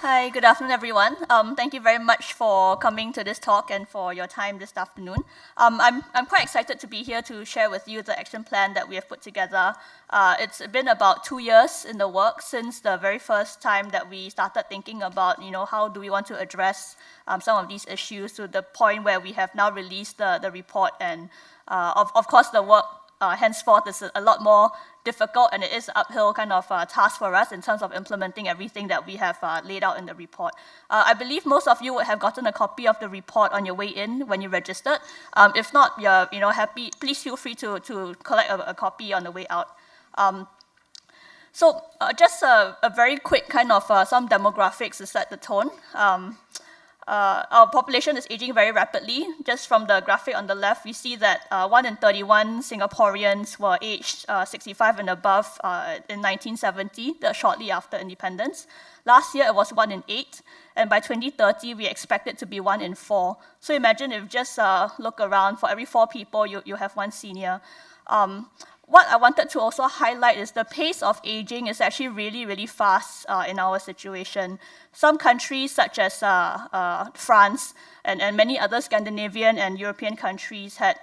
Hi, good afternoon, everyone. Thank you very much for coming to this talk and for your time this afternoon. I'm quite excited to be here to share with you the action plan that we have put together. It's been about 2 years in the works since the very first time that we started thinking about, how do we want to address some of these issues to the point where we have now released the report. And of course, the work henceforth is a lot more difficult, and it is an uphill kind of task for us in terms of implementing everything that we have laid out in the report. I believe most of you would have gotten a copy of the report on your way in when you registered. If not, you're happy, please feel free to collect a copy on the way out. So just a very quick kind of some demographics to set the tone. Our population is aging very rapidly. Just from the graphic on the left, we see that 1 in 31 Singaporeans were aged 65 and above in 1970, shortly after independence. Last year, it was 1 in 8, and by 2030, we expect it to be 1 in 4. So imagine if just look around, for every 4 people, you have 1 senior. What I wanted to also highlight is the pace of aging is actually really, really fast in our situation. Some countries, such as France and many other Scandinavian and European countries, had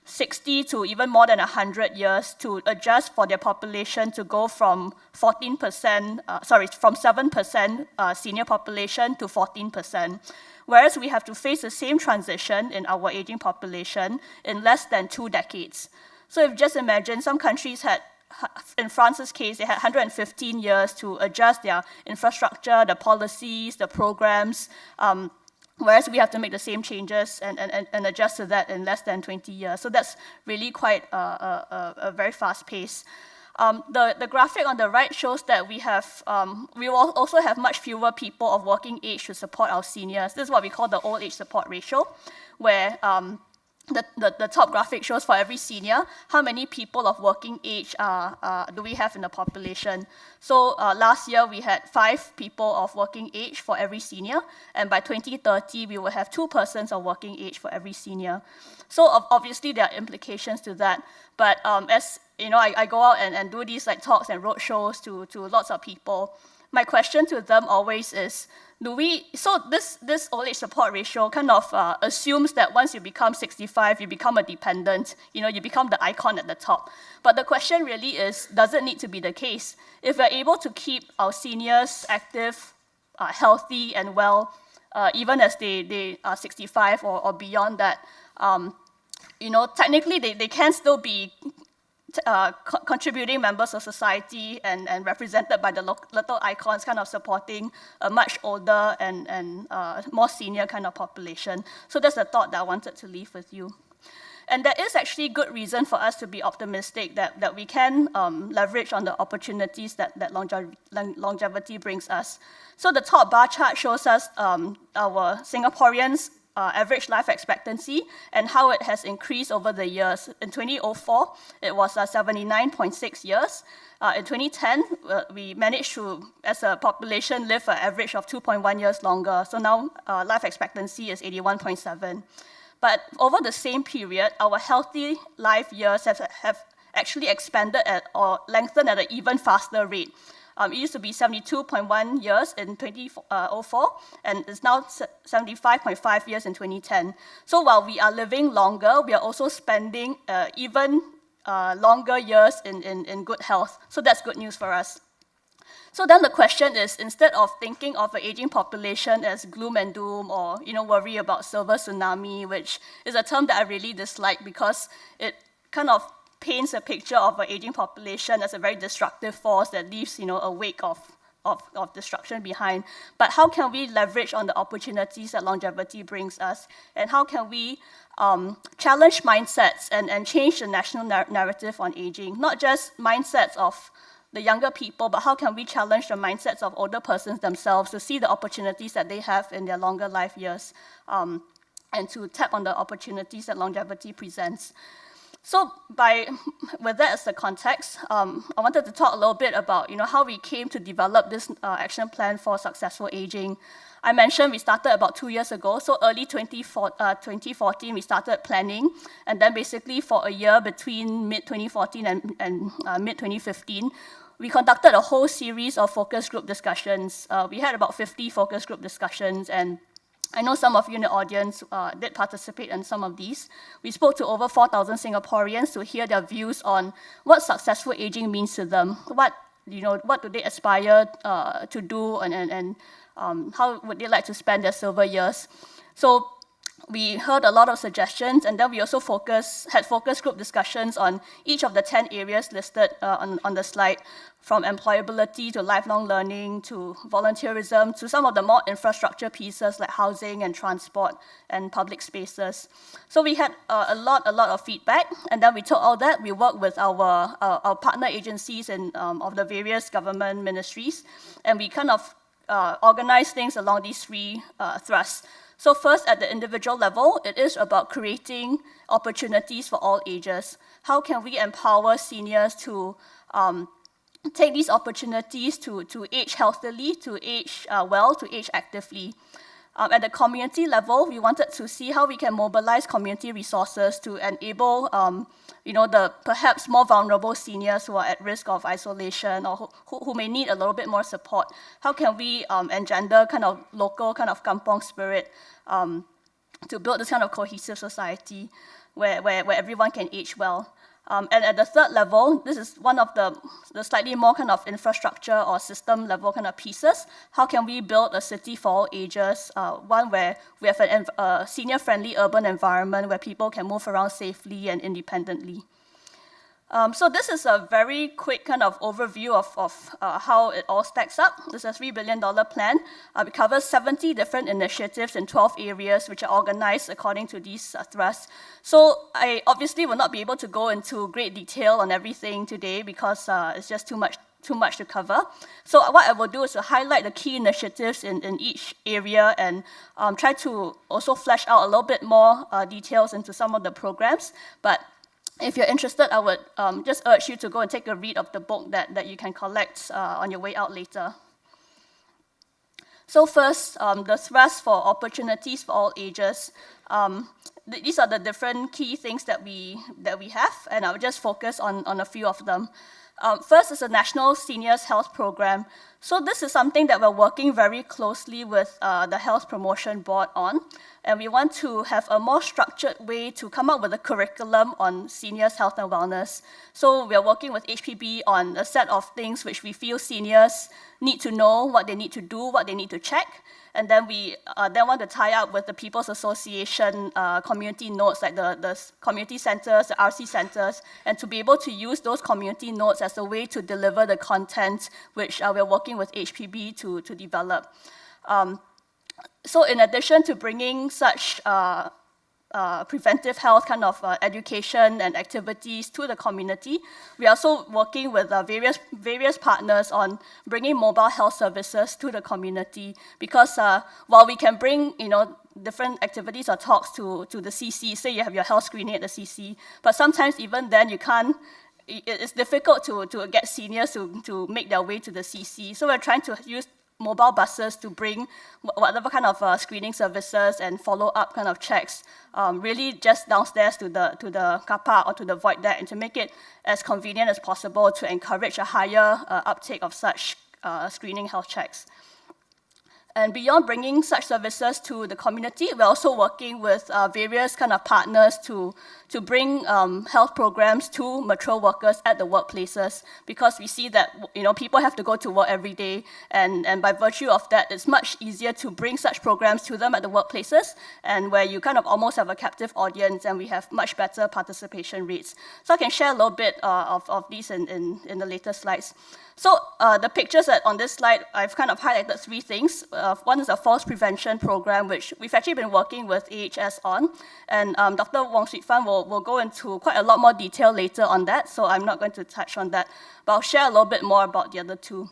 60 to even more than 100 years to adjust for their population to go from 7% senior population to 14%. Whereas we have to face the same transition in our aging population in less than 2 decades. So if just imagine, some countries had, in France's case, they had 115 years to adjust their infrastructure, the policies, the programs, whereas we have to make the same changes and adjust to that in less than 20 years. So that's really quite a very fast pace. The graphic on the right shows that we will also have much fewer people of working age to support our seniors. This is what we call the old age support ratio, where the top graphic shows for every senior how many people of working age do we have in the population. So last year we had 5 people of working age for every senior, and by 2030 we will have 2 persons of working age for every senior. So obviously there are implications to that, but as I go out and do these talks and road shows to lots of people. My question to them always is, this old age support ratio kind of assumes that once you become 65, you become a dependent, you become the icon at the top. But the question really is, does it need to be the case? If we're able to keep our seniors active, healthy and well, even as they are 65 or beyond that, technically they can still be contributing members of society and represented by the little icons kind of supporting a much older and more senior kind of population. So that's the thought that I wanted to leave with you. And there is actually good reason for us to be optimistic that we can leverage on the opportunities that longevity brings us. So the top bar chart shows us our Singaporeans' average life expectancy and how it has increased over the years. In 2004, it was 79.6 years. In 2010, we managed to, as a population, live an average of 2.1 years longer. So now life expectancy is 81.7. But over the same period, our healthy life years have actually expanded or lengthened at an even faster rate. It used to be 72.1 years in 2004, and it's now 75.5 years in 2010. So while we are living longer, we are also spending even longer years in good health. So that's good news for us. So then the question is, instead of thinking of the aging population as gloom and doom or worry about silver tsunami, which is a term that I really dislike because it kind of paints a picture of an aging population as a very destructive force that leaves a wake of destruction behind. But how can we leverage on the opportunities that longevity brings us? And how can we challenge mindsets and change the national narrative on aging? Not just mindsets of the younger people, but how can we challenge the mindsets of older persons themselves to see the opportunities that they have in their longer life years and to tap on the opportunities that longevity presents? So with that as the context, I wanted to talk a little bit about how we came to develop this action plan for successful aging. I mentioned we started about 2 years ago, so early 2014 we started planning, and then basically for a year between mid-2014 and mid-2015, we conducted a whole series of focus group discussions. We had about 50 focus group discussions, and I know some of you in the audience did participate in some of these. We spoke to over 4,000 Singaporeans to hear their views on what successful aging means to them, what do they aspire to do, and how would they like to spend their silver years. So we heard a lot of suggestions, and then we also had focus group discussions on each of the 10 areas listed on the slide, from employability to lifelong learning to volunteerism to some of the more infrastructure pieces like housing and transport and public spaces. So we had a lot of feedback, and then we took all that. We worked with our partner agencies and of the various government ministries, and we kind of organized things along these three thrusts. So first, at the individual level, it is about creating opportunities for all ages. How can we empower seniors to take these opportunities to age healthily, to age well, to age actively? At the community level, we wanted to see how we can mobilize community resources to enable the perhaps more vulnerable seniors who are at risk of isolation or who may need a little bit more support. How can we engender kind of local kind of kampong spirit to build this kind of cohesive society where everyone can age well? And at the third level, this is one of the slightly more kind of infrastructure or system level kind of pieces. How can we build a city for all ages, one where we have a senior-friendly urban environment where people can move around safely and independently? So this is a very quick kind of overview of how it all stacks up. This is a $3 billion plan. It covers 70 different initiatives in 12 areas, which are organized according to these thrusts. So I obviously will not be able to go into great detail on everything today because it's just too much to cover. So what I will do is to highlight the key initiatives in each area and try to also flesh out a little bit more details into some of the programs. But if you're interested, I would just urge you to go and take a read of the book that you can collect on your way out later. So first, the thrust for opportunities for all ages. These are the different key things that we have, and I'll just focus on a few of them. First is a National Seniors Health Program. So this is something that we're working very closely with the Health Promotion Board on, and we want to have a more structured way to come up with a curriculum on seniors' health and wellness. So we're working with HPB on a set of things which we feel seniors need to know, what they need to do, what they need to check, and then we then want to tie up with the People's Association community notes, like the community centers, the RC centers, and to be able to use those community notes as a way to deliver the content which we're working with HPB to develop. So in addition to bringing such preventive health kind of education and activities to the community, we are also working with various partners on bringing mobile health services to the community, because while we can bring different activities or talks to the CC, say you have your health screening at the CC, but sometimes even then it's difficult to get seniors to make their way to the CC. So we're trying to use mobile buses to bring whatever kind of screening services and follow-up kind of checks really just downstairs to the car park or to the void deck, and to make it as convenient as possible to encourage a higher uptake of such screening health checks. And beyond bringing such services to the community, we're also working with various kind of partners to bring health programs to mature workers at the workplaces, because we see that people have to go to work every day, and by virtue of that, it's much easier to bring such programs to them at the workplaces, and where you kind of almost have a captive audience, and we have much better participation rates. So I can share a little bit of these in the later slides. So the pictures on this slide, I've kind of highlighted three things. One is a falls prevention program, which we've actually been working with AHS on, and Dr. Wong Swee Fan will go into quite a lot more detail later on that, so I'm not going to touch on that, but I'll share a little bit more about the other two.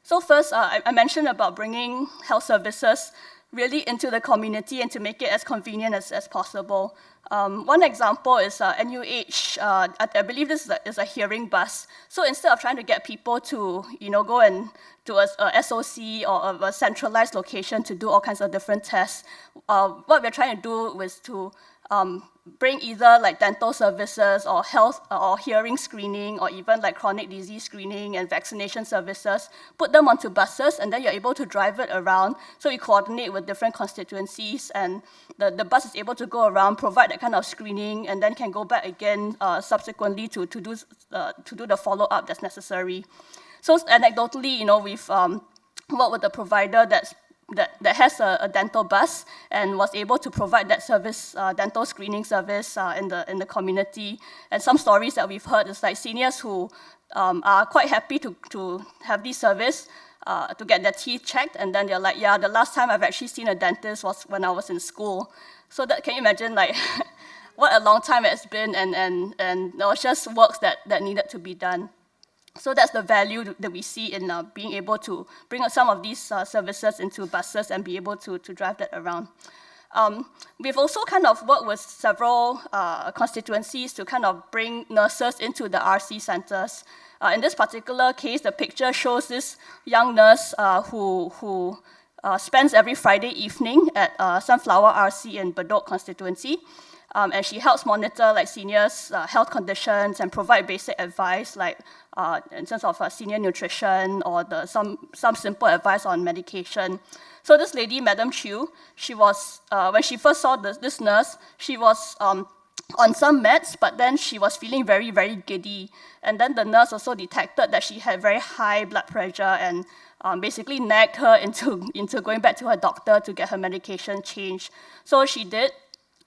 So first, I mentioned about bringing health services really into the community and to make it as convenient as possible. One example is NUH, I believe this is a hearing bus. So instead of trying to get people to go and to a SOC or a centralized location to do all kinds of different tests, what we're trying to do is to bring either like dental services or health or hearing screening or even like chronic disease screening and vaccination services, put them onto buses, and then you're able to drive it around. So you coordinate with different constituencies, and the bus is able to go around, provide that kind of screening, and then can go back again subsequently to do the follow-up that's necessary. So anecdotally, we've worked with a provider that has a dental bus and was able to provide that service, dental screening service in the community. And some stories that we've heard is like seniors who are quite happy to have this service to get their teeth checked, and then they're like, yeah, the last time I've actually seen a dentist was when I was in school. So that, can you imagine like what a long time it's been, and there was just works that needed to be done. So that's the value that we see in being able to bring some of these services into buses and be able to drive that around. We've also kind of worked with several constituencies to kind of bring nurses into the RC centers. In this particular case, the picture shows this young nurse who spends every Friday evening at Sunflower RC in Bedok constituency. And she helps monitor like seniors' health conditions and provide basic advice, like in terms of senior nutrition or some simple advice on medication. So this lady, Madam Chew, she was when she first saw this nurse, she was on some meds, but then she was feeling very, very giddy. And then the nurse also detected that she had very high blood pressure and basically nagged her into going back to her doctor to get her medication changed. So she did.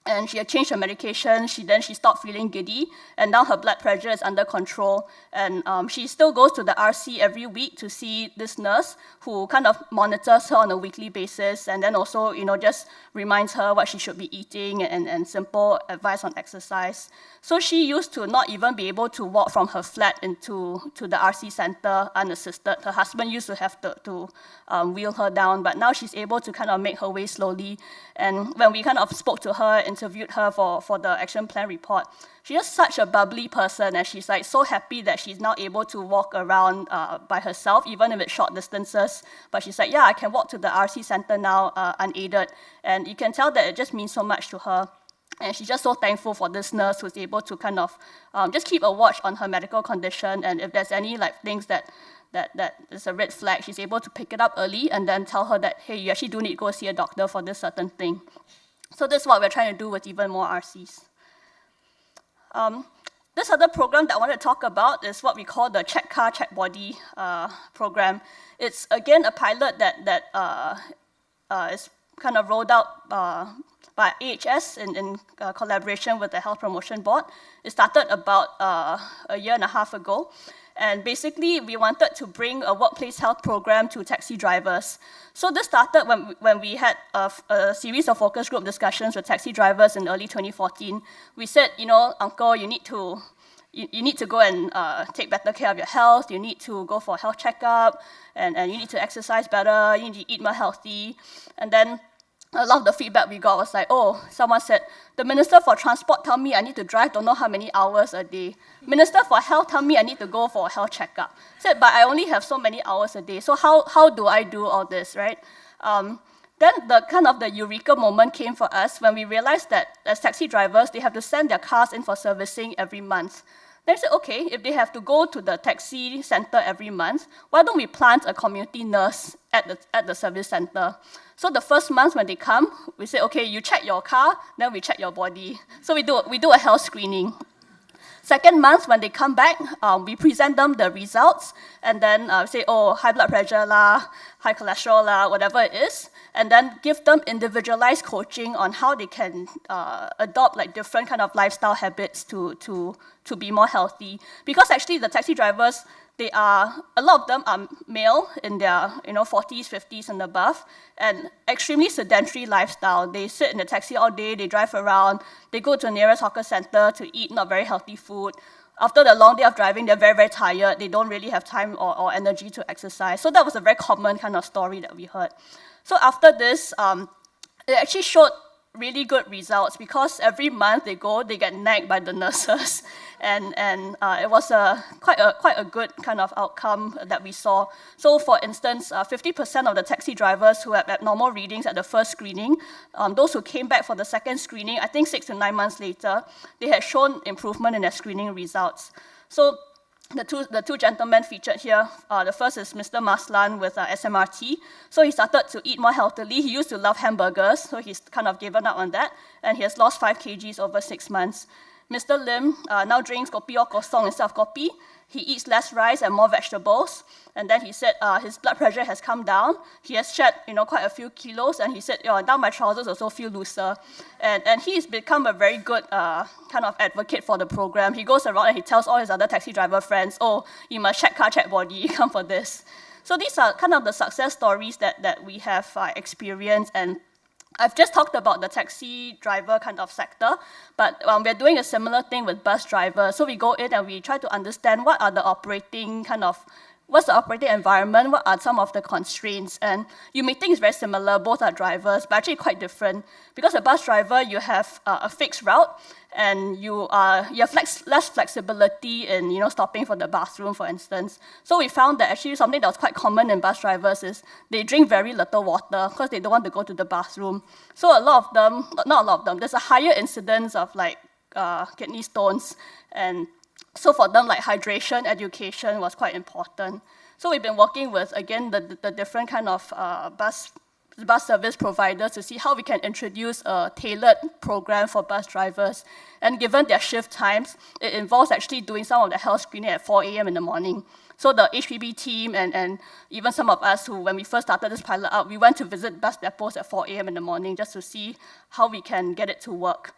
And she had changed her medication. She stopped feeling giddy, and now her blood pressure is under control. And she still goes to the RC every week to see this nurse who kind of monitors her on a weekly basis, and then also, just reminds her what she should be eating and simple advice on exercise. So she used to not even be able to walk from her flat to the RC center unassisted. Her husband used to have to wheel her down, but now she's able to kind of make her way slowly. And when we kind of spoke to her, interviewed her for the action plan report, she's just such a bubbly person, and she's like so happy that she's now able to walk around by herself, even if it's short distances. But she's like, yeah, I can walk to the RC center now unaided. And you can tell that it just means so much to her. And she's just so thankful for this nurse who's able to kind of just keep a watch on her medical condition, and if there's any like things that is a red flag, she's able to pick it up early and then tell her that, hey, you actually do need to go see a doctor for this certain thing. So this is what we're trying to do with even more RCs. This other program that I want to talk about is what we call the Check Car, Check Body program. It's, again, a pilot that is kind of rolled out by HPS in collaboration with the Health Promotion Board. It started about a year and a half ago. And basically, we wanted to bring a workplace health program to taxi drivers. So this started when we had a series of focus group discussions with taxi drivers in early 2014. We said, Uncle, you need to go and take better care of your health. You need to go for a health checkup, and you need to exercise better. You need to eat more healthy. And then a lot of the feedback we got was like, someone said, the Minister for Transport told me I need to drive don't know how many hours a day. Minister for Health told me I need to go for a health checkup. Said, but I only have so many hours a day, so how do I do all this, right? Then the eureka moment came for us when we realized that as taxi drivers, they have to send their cars in for servicing every month. Then I said, okay, if they have to go to the taxi center every month, why don't we plant a community nurse at the service center? So the first month when they come, we say, okay, you check your car, then we check your body. So we do a health screening. Second month, when they come back, we present them the results, and then say, high blood pressure lah, high cholesterol lah, whatever it is, and then give them individualized coaching on how they can adopt like different kind of lifestyle habits to be more healthy. Because actually the taxi drivers, a lot of them are male in their 40s, 50s and above, and extremely sedentary lifestyle. They sit in the taxi all day, they drive around, they go to the nearest hawker center to eat not very healthy food. After the long day of driving, they're very, very tired. They don't really have time or energy to exercise. So that was a very common kind of story that we heard. So after this, it actually showed really good results because every month they get nagged by the nurses, and it was quite a good kind of outcome that we saw. So, for instance, 50% of the taxi drivers who had abnormal readings at the first screening, those who came back for the second screening, I think 6 to 9 months later, they had shown improvement in their screening results. So, the two gentlemen featured here, the first is Mr. Maslan with SMRT. So he started to eat more healthily. He used to love hamburgers, so he's kind of given up on that, and he has lost 5 kgs over 6 months. Mr. Lim now drinks kopi or kosong instead of kopi. He eats less rice and more vegetables. And then he said his blood pressure has come down. He has shed, quite a few kilos. And he said, now my trousers also feel looser. And he's become a very good kind of advocate for the program. He goes around and he tells all his other taxi driver friends, oh, you must check car, check body, come for this. So these are kind of the success stories that we have experienced. And I've just talked about the taxi driver kind of sector, but we're doing a similar thing with bus drivers. So we go in and we try to understand what's the operating environment, what are some of the constraints. And you may think it's very similar, both are drivers, but actually quite different. Because a bus driver, you have a fixed route, and you have less flexibility in stopping for the bathroom, for instance. So we found that actually something that was quite common in bus drivers is they drink very little water because they don't want to go to the bathroom. So not a lot of them, there's a higher incidence of kidney stones, and so for them, hydration education was quite important. So we've been working with, again, the different kind of bus service providers to see how we can introduce a tailored program for bus drivers. And given their shift times, it involves actually doing some of the health screening at 4 a.m. in the morning. So the HPB team and even some of us who, when we first started this pilot out, we went to visit bus depots at 4 a.m. in the morning just to see how we can get it to work.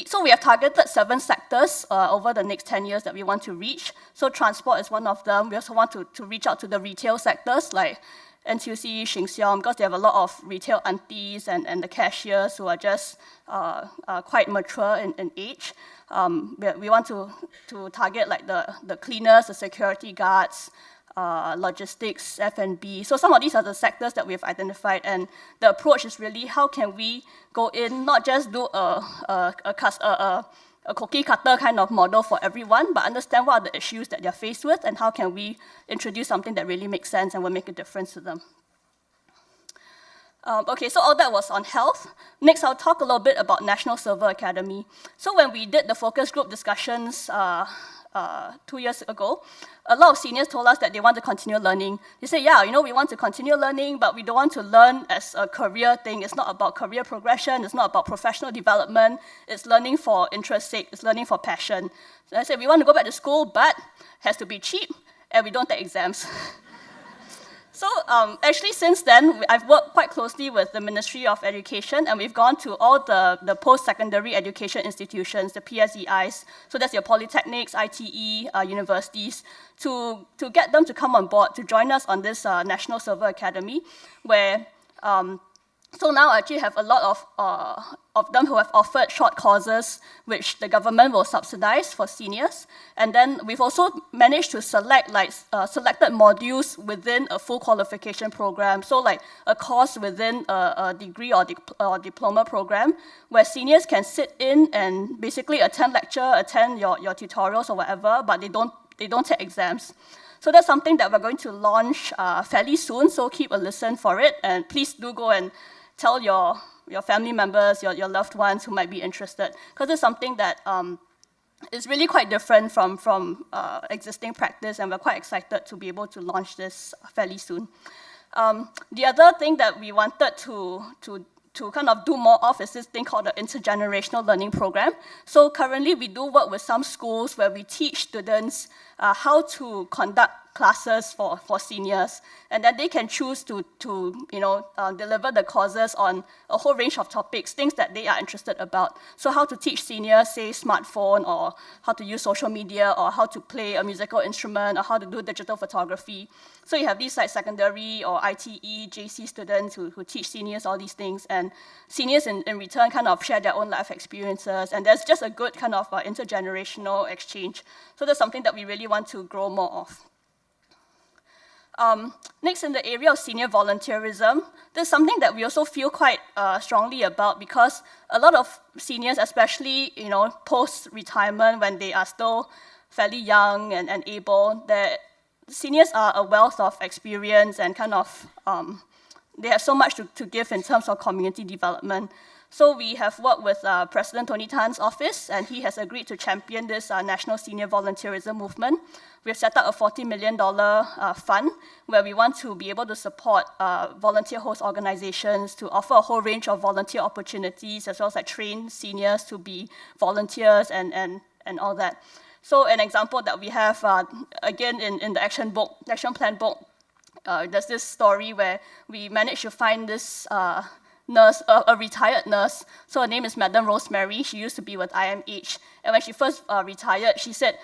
So we have targeted 7 sectors over the next 10 years that we want to reach. So transport is one of them. We also want to reach out to the retail sectors like NTUC, Sheng Siong, because they have a lot of retail aunties and the cashiers who are just quite mature in age. We want to target the cleaners, the security guards, logistics, F&B. So some of these are the sectors that we've identified, and the approach is really how can we go in, not just do a cookie cutter kind of model for everyone, but understand what are the issues that they're faced with and how can we introduce something that really makes sense and will make a difference to them. Okay, so all that was on health. Next, I'll talk a little bit about National Silver Academy. So when we did the focus group discussions 2 years ago, a lot of seniors told us that they want to continue learning. They say, yeah, we want to continue learning, but we don't want to learn as a career thing. It's not about career progression. It's not about professional development. It's learning for interest's sake. It's learning for passion. So I said, we want to go back to school, but it has to be cheap, and we don't take exams. So actually, since then, I've worked quite closely with the Ministry of Education, and we've gone to all the post-secondary education institutions, the PSEIs, so that's your polytechnics, ITE, universities, to get them to come on board, to join us on this National Silver Academy, where so now I actually have a lot of them who have offered short courses, which the government will subsidize for seniors. And then we've also managed to select selected modules within a full qualification program. So like a course within a degree or diploma program, where seniors can sit in and basically attend lecture, attend your tutorials or whatever, but they don't take exams. So that's something that we're going to launch fairly soon, so keep a listen for it. And please do go and tell your family members, your loved ones who might be interested, because it's something that is really quite different from existing practice, and we're quite excited to be able to launch this fairly soon. The other thing that we wanted to kind of do more of is this thing called the intergenerational learning program. So currently we do work with some schools where we teach students how to conduct classes for seniors, and then they can choose to deliver the courses on a whole range of topics, things that they are interested about. So how to teach seniors, say, smartphone, or how to use social media, or how to play a musical instrument, or how to do digital photography. So you have these like secondary or ITE, JC students who teach seniors all these things, and seniors in return kind of share their own life experiences, and there's just a good kind of intergenerational exchange. So that's something that we really want to grow more of. Next, in the area of senior volunteerism, there's something that we also feel quite strongly about, because a lot of seniors, especially post-retirement, when they are still fairly young and able, seniors are a wealth of experience and they have so much to give in terms of community development. So we have worked with President Tony Tan's office, and he has agreed to champion this national senior volunteerism movement. We've set up a $40 million fund where we want to be able to support volunteer host organizations to offer a whole range of volunteer opportunities, as well as train seniors to be volunteers and all that. So an example that we have, again, in the action plan book, there's this story where we managed to find this nurse, a retired nurse. So her name is Madam Rosemary. She used to be with IMH. And when she first retired, she said,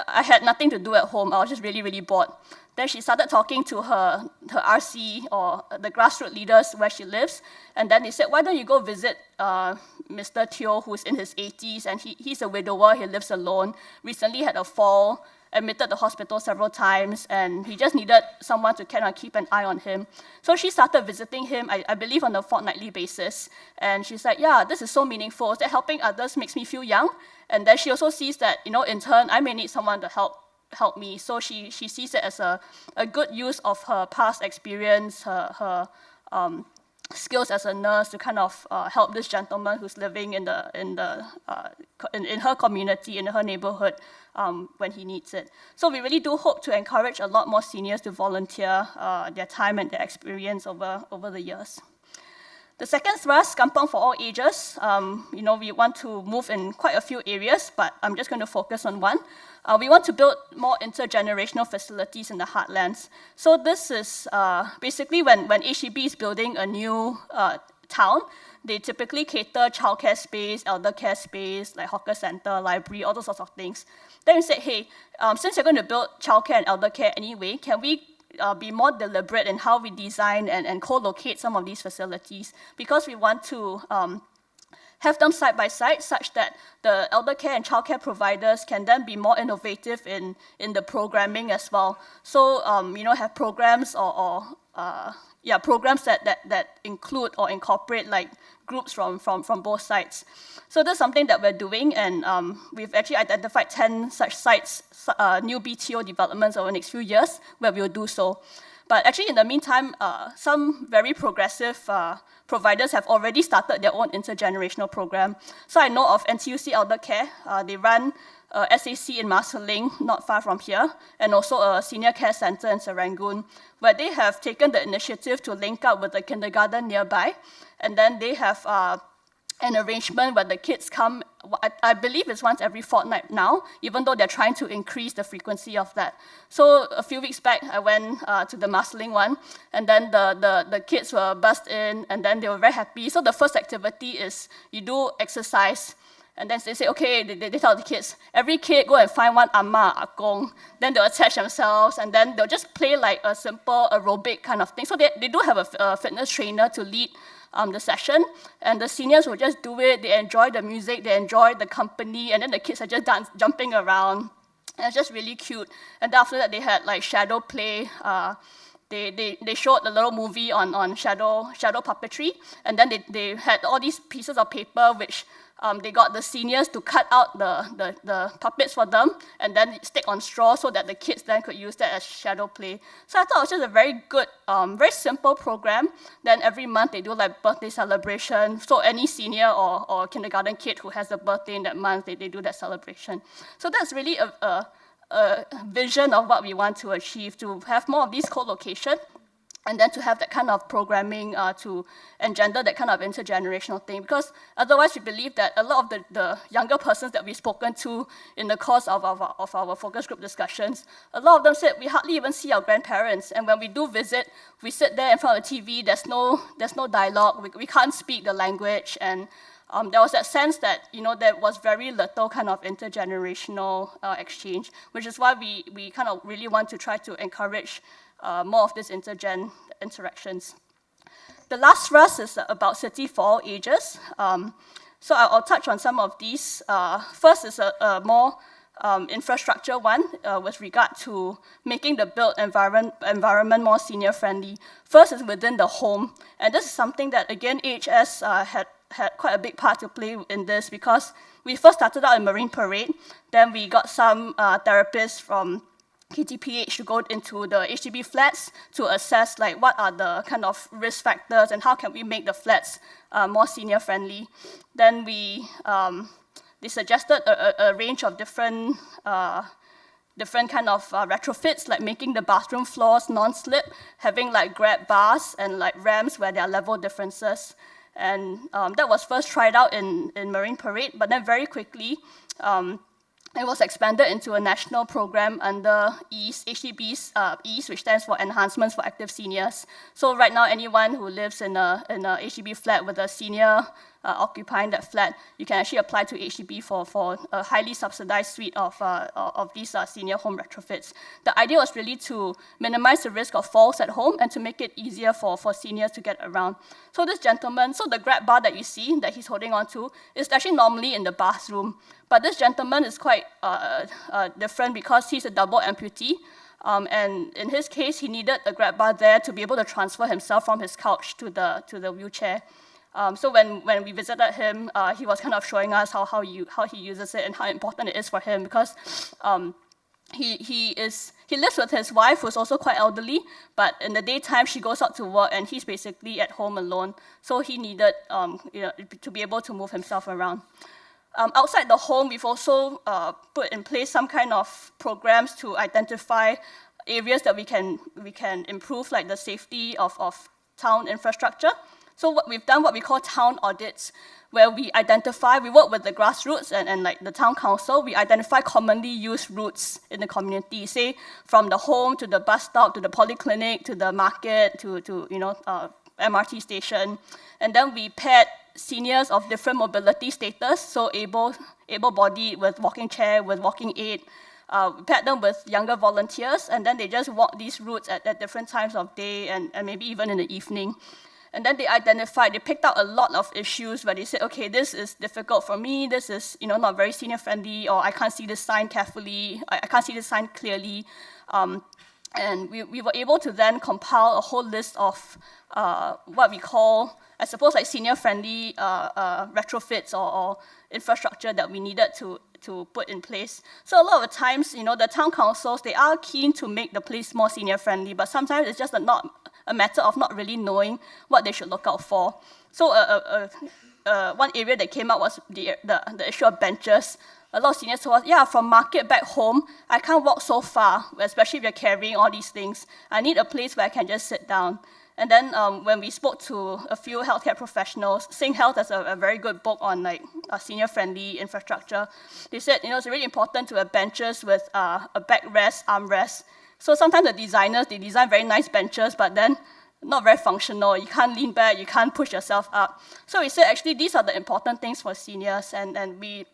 I had nothing to do at home. I was just really, really bored. Then she started talking to her RC, or the grassroots leaders where she lives. And then they said, why don't you go visit Mr. Teo, who's in his 80s, and he's a widower, he lives alone, recently had a fall, admitted to hospital several times, and he just needed someone to kind of keep an eye on him. So she started visiting him, I believe, on a fortnightly basis. And she's like, yeah, this is so meaningful. That helping others makes me feel young. And then she also sees that, in turn, I may need someone to help me. So she sees it as a good use of her past experience, her skills as a nurse to kind of help this gentleman who's living in her community, in her neighborhood, when he needs it. So we really do hope to encourage a lot more seniors to volunteer their time and their experience over the years. The second thrust, Kampong for all ages, we want to move in quite a few areas, but I'm just going to focus on one. We want to build more intergenerational facilities in the heartlands. So this is basically when HEB is building a new town, they typically cater childcare space, elder care space, like hawker center, library, all those sorts of things. Then we said, hey, since you're going to build childcare and elder care anyway, can we be more deliberate in how we design and co-locate some of these facilities, because we want to have them side by side such that the elder care and childcare providers can then be more innovative in the programming as well. So, have programs programs that include or incorporate like groups from both sides. So that's something that we're doing, and we've actually identified 10 such sites, new BTO developments over the next few years, where we'll do so. But actually, in the meantime, some very progressive providers have already started their own intergenerational program. So I know of NTUC Elder Care. They run SAC in Marsiling, not far from here, and also a senior care center in Serangoon, where they have taken the initiative to link up with the kindergarten nearby, and then they have an arrangement where the kids come, I believe it's once every fortnight now, even though they're trying to increase the frequency of that. So a few weeks back, I went to the Marsiling one, and then the kids were buzzed in, and then they were very happy. So the first activity is you do exercise, and then they say, okay, they tell the kids, every kid go and find one amma, akong, then they'll attach themselves, and then they'll just play like a simple aerobic kind of thing. So they do have a fitness trainer to lead the session, and the seniors will just do it. They enjoy the music, they enjoy the company, and then the kids are just jumping around, and it's just really cute. And then after that, they had like shadow play. They showed a little movie on shadow puppetry, and then they had all these pieces of paper which they got the seniors to cut out the puppets for them and then stick on straw so that the kids then could use that as shadow play. So I thought it was just a very good, very simple program. Then every month they do like birthday celebration. So any senior or kindergarten kid who has a birthday in that month, they do that celebration. So that's really a vision of what we want to achieve, to have more of these co-location, and then to have that kind of programming to engender that kind of intergenerational thing. Because otherwise, we believe that a lot of the younger persons that we've spoken to in the course of our focus group discussions, a lot of them said we hardly even see our grandparents. And when we do visit, we sit there in front of the TV, there's no dialogue, we can't speak the language, and there was that sense that there was very little kind of intergenerational exchange, which is why we kind of really want to try to encourage more of these intergen interactions. The last thrust is about City for all ages. So I'll touch on some of these. First is a more infrastructure one with regard to making the built environment more senior friendly. First is within the home, and this is something that, again, HPS had quite a big part to play in this, because we first started out in Marine Parade, then we got some therapists from KTPH to go into the HDB flats to assess like what are the kind of risk factors and how can we make the flats more senior friendly. Then they suggested a range of different kind of retrofits, like making the bathroom floors non-slip, having like grab bars and like ramps where there are level differences. And that was first tried out in Marine Parade, but then very quickly, it was expanded into a national program under EASE, HDB's EASE, which stands for Enhancements for Active Seniors. So right now, anyone who lives in a HDB flat with a senior occupying that flat, you can actually apply to HDB for a highly subsidized suite of these senior home retrofits. The idea was really to minimize the risk of falls at home and to make it easier for seniors to get around. So this gentleman, so the grab bar that you see that he's holding on to is actually normally in the bathroom. But this gentleman is quite different because he's a double amputee. And in his case, he needed a grab bar there to be able to transfer himself from his couch to the wheelchair. So when we visited him, he was kind of showing us how he uses it and how important it is for him, because he lives with his wife, who's also quite elderly, but in the daytime she goes out to work and he's basically at home alone. So he needed to be able to move himself around. Outside the home, we've also put in place some kind of programs to identify areas that we can improve, like the safety of town infrastructure. So we've done what we call town audits, where we work with the grassroots and like the town council, we identify commonly used routes in the community, say from the home to the bus stop, to the polyclinic, to the market, to MRT station. And then we paired seniors of different mobility status, so able-bodied with walking chair, with walking aid. We paired them with younger volunteers, and then they just walk these routes at different times of day and maybe even in the evening. And then they picked out a lot of issues where they said, okay, this is difficult for me, this is not very senior friendly, or I can't see this sign carefully, I can't see this sign clearly. And we were able to then compile a whole list of what we call, I suppose, like senior-friendly retrofits or infrastructure that we needed to put in place. So a lot of the times, the town councils, they are keen to make the place more senior-friendly, but sometimes it's just not a matter of not really knowing what they should look out for. So one area that came up was the issue of benches. A lot of seniors told us, yeah, from market back home, I can't walk so far, especially if you're carrying all these things. I need a place where I can just sit down. And then when we spoke to a few healthcare professionals, Sing Health has a very good book on like senior-friendly infrastructure. They said, it's really important to have benches with a backrest, armrest. So sometimes the designers, they design very nice benches, but then not very functional. You can't lean back, you can't push yourself up. So we said, actually, these are the important things for seniors, and we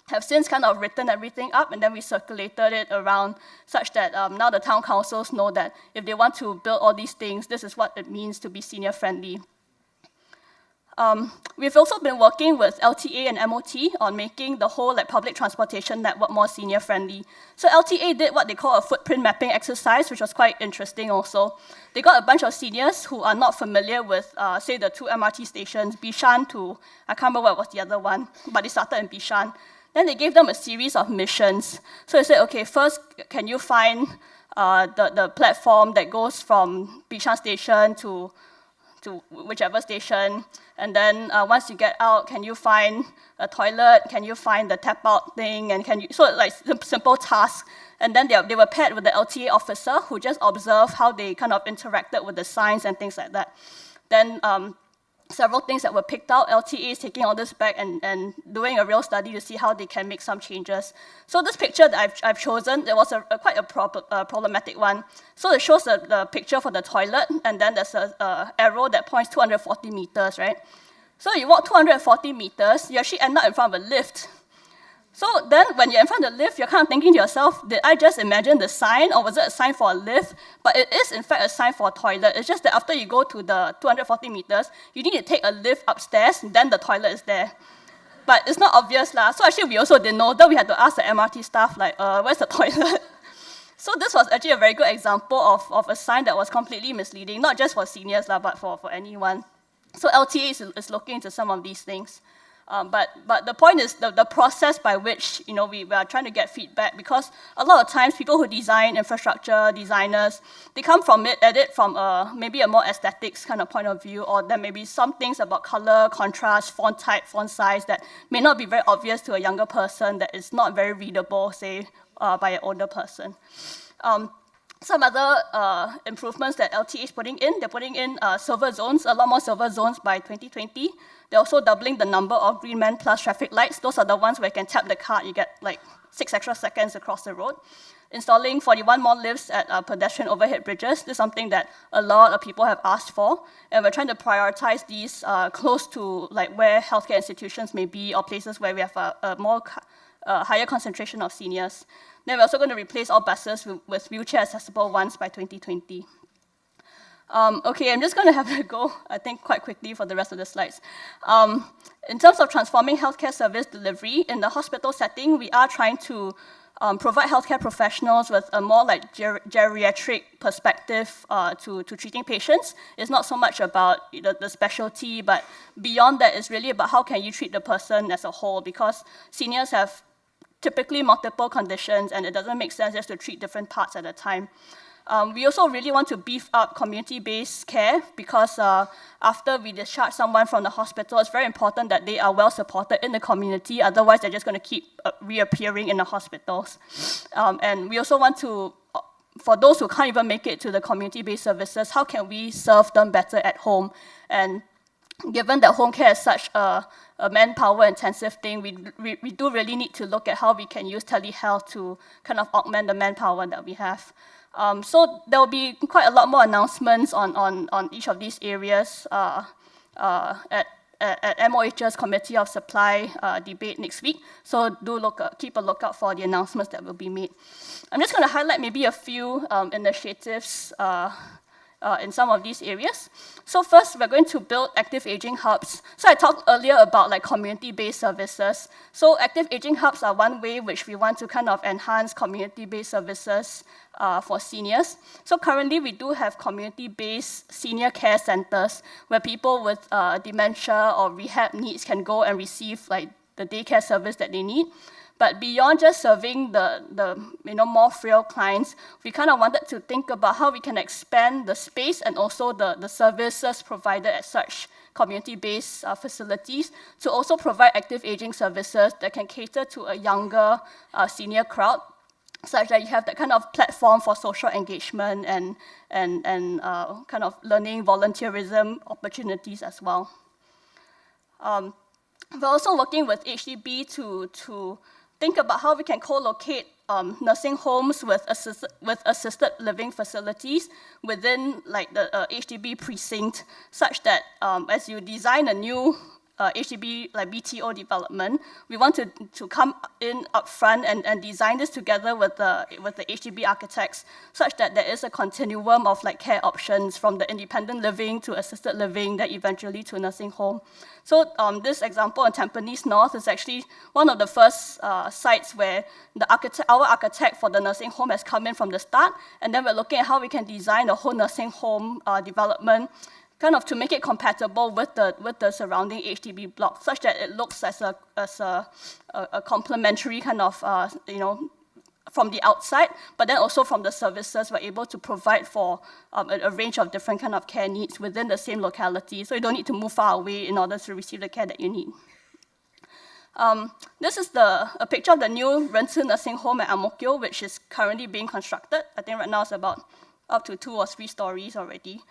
have since kind of written everything up, and then we circulated it around such that now the town councils know that if they want to build all these things, this is what it means to be senior-friendly. We've also been working with LTA and MOT on making the whole public transportation network more senior-friendly. So LTA did what they call a footprint mapping exercise, which was quite interesting also. They got a bunch of seniors who are not familiar with, say, the two MRT stations, Bishan to, I can't remember what was the other one, but they started in Bishan. Then they gave them a series of missions. So they said, okay, first, can you find the platform that goes from Bishan station to whichever station? And then once you get out, can you find a toilet? Can you find the tap out thing? And so like simple tasks. And then they were paired with the LTA officer who just observed how they kind of interacted with the signs and things like that. Then several things that were picked out. LTA is taking all this back and doing a real study to see how they can make some changes. So this picture that I've chosen, it was quite a problematic one. So it shows the picture for the toilet, and then there's an arrow that points 240 meters, right? So you walk 240 meters, you actually end up in front of a lift. So then when you're in front of the lift, you're kind of thinking to yourself, did I just imagine the sign, or was it a sign for a lift? But it is, in fact, a sign for a toilet. It's just that after you go to the 240 meters, you need to take a lift upstairs, then the toilet is there. but it's not obvious lah. So actually we also didn't know, that we had to ask the MRT staff like, where's the toilet? So this was actually a very good example of a sign that was completely misleading, not just for seniors lah, but for anyone. So LTA is looking into some of these things. But the point is the process by which we are trying to get feedback, because a lot of times people who design infrastructure, designers, they come at it from maybe a more aesthetics kind of point of view, or there may be some things about color, contrast, font type, font size that may not be very obvious to a younger person, that is not very readable, say, by an older person. Some other improvements that LTA is putting in, they're putting in silver zones, a lot more silver zones by 2020. They're also doubling the number of green man plus traffic lights. Those are the ones where you can tap the card, you get like 6 extra seconds across the road. Installing 41 more lifts at pedestrian overhead bridges. This is something that a lot of people have asked for, and we're trying to prioritize these close to like where healthcare institutions may be, or places where we have a more higher concentration of seniors. Then we're also going to replace all buses with wheelchair accessible ones by 2020. Okay, I'm just going to have to go, I think, quite quickly for the rest of the slides. In terms of transforming healthcare service delivery, in the hospital setting, we are trying to provide healthcare professionals with a more like geriatric perspective to treating patients. It's not so much about the specialty, but beyond that, it's really about how can you treat the person as a whole, because seniors have typically multiple conditions, and it doesn't make sense just to treat different parts at a time. We also really want to beef up community-based care, because after we discharge someone from the hospital, it's very important that they are well supported in the community. Otherwise, they're just going to keep reappearing in the hospitals. And we also want to, for those who can't even make it to the community-based services, how can we serve them better at home? And given that home care is such a manpower-intensive thing, we do really need to look at how we can use telehealth to kind of augment the manpower that we have. So there will be quite a lot more announcements on each of these areas at MOH's Committee of Supply debate next week. So do keep a lookout for the announcements that will be made. I'm just going to highlight maybe a few initiatives in some of these areas. So first, we're going to build active aging hubs. So I talked earlier about like community-based services. So active aging hubs are one way which we want to kind of enhance community-based services for seniors. So currently, we do have community-based senior care centers where people with dementia or rehab needs can go and receive like the daycare service that they need. But beyond just serving the more frail clients, we kind of wanted to think about how we can expand the space and also the services provided at such community-based facilities to also provide active aging services that can cater to a younger senior crowd, such that you have that kind of platform for social engagement and kind of learning volunteerism opportunities as well. We're also working with HDB to think about how we can co-locate nursing homes with assisted living facilities within like the HDB precinct, such that as you design a new HDB like BTO development, we want to come in upfront and design this together with the HDB architects, such that there is a continuum of like care options from the independent living to assisted living, that eventually to nursing home. So this example in Tampines North is actually one of the first sites where our architect for the nursing home has come in from the start, and then we're looking at how we can design the whole nursing home development kind of to make it compatible with the surrounding HDB block, such that it looks as a complementary kind of from the outside, but then also from the services we're able to provide for a range of different kind of care needs within the same locality, so you don't need to move far away in order to receive the care that you need. This is a picture of the new Renci nursing home at Ang Mo Kio, which is currently being constructed. I think right now it's about up to 2 or 3 stories already.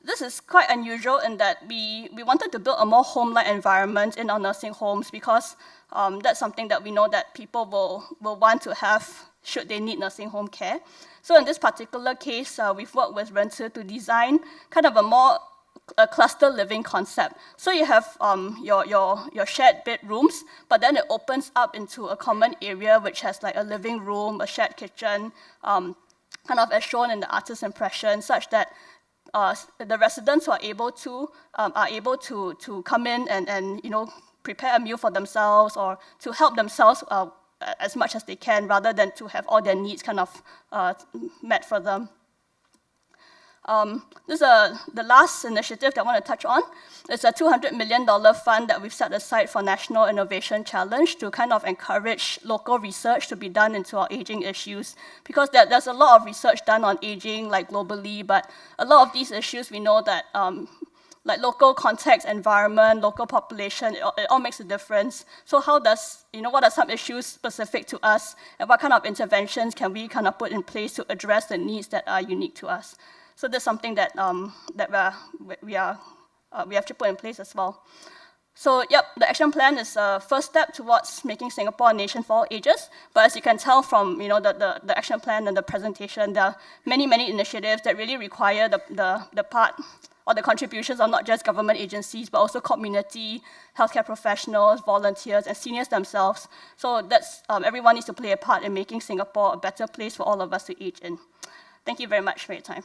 This is quite unusual in that we wanted to build a more home-like environment in our nursing homes, because that's something that we know that people will want to have should they need nursing home care. So in this particular case, we've worked with Renci to design kind of a cluster living concept. So you have your shared bedrooms, but then it opens up into a common area which has like a living room, a shared kitchen, kind of as shown in the artist's impression, such that the residents who are able to come in and prepare a meal for themselves or to help themselves as much as they can, rather than to have all their needs kind of met for them. This is the last initiative that I want to touch on. It's a $200 million fund that we've set aside for National Innovation Challenge to kind of encourage local research to be done into our aging issues, because there's a lot of research done on aging, like globally, but a lot of these issues we know that like local context, environment, local population, it all makes a difference. So how does, what are some issues specific to us, and what kind of interventions can we kind of put in place to address the needs that are unique to us? So that's something that, we have to put in place as well. So yep, the action plan is a first step towards making Singapore a nation for all ages. But as you can tell from the action plan and the presentation, there are many, many initiatives that really require the part or the contributions of not just government agencies, but also community, healthcare professionals, volunteers, and seniors themselves. So that's everyone needs to play a part in making Singapore a better place for all of us to age in. Thank you very much for your time.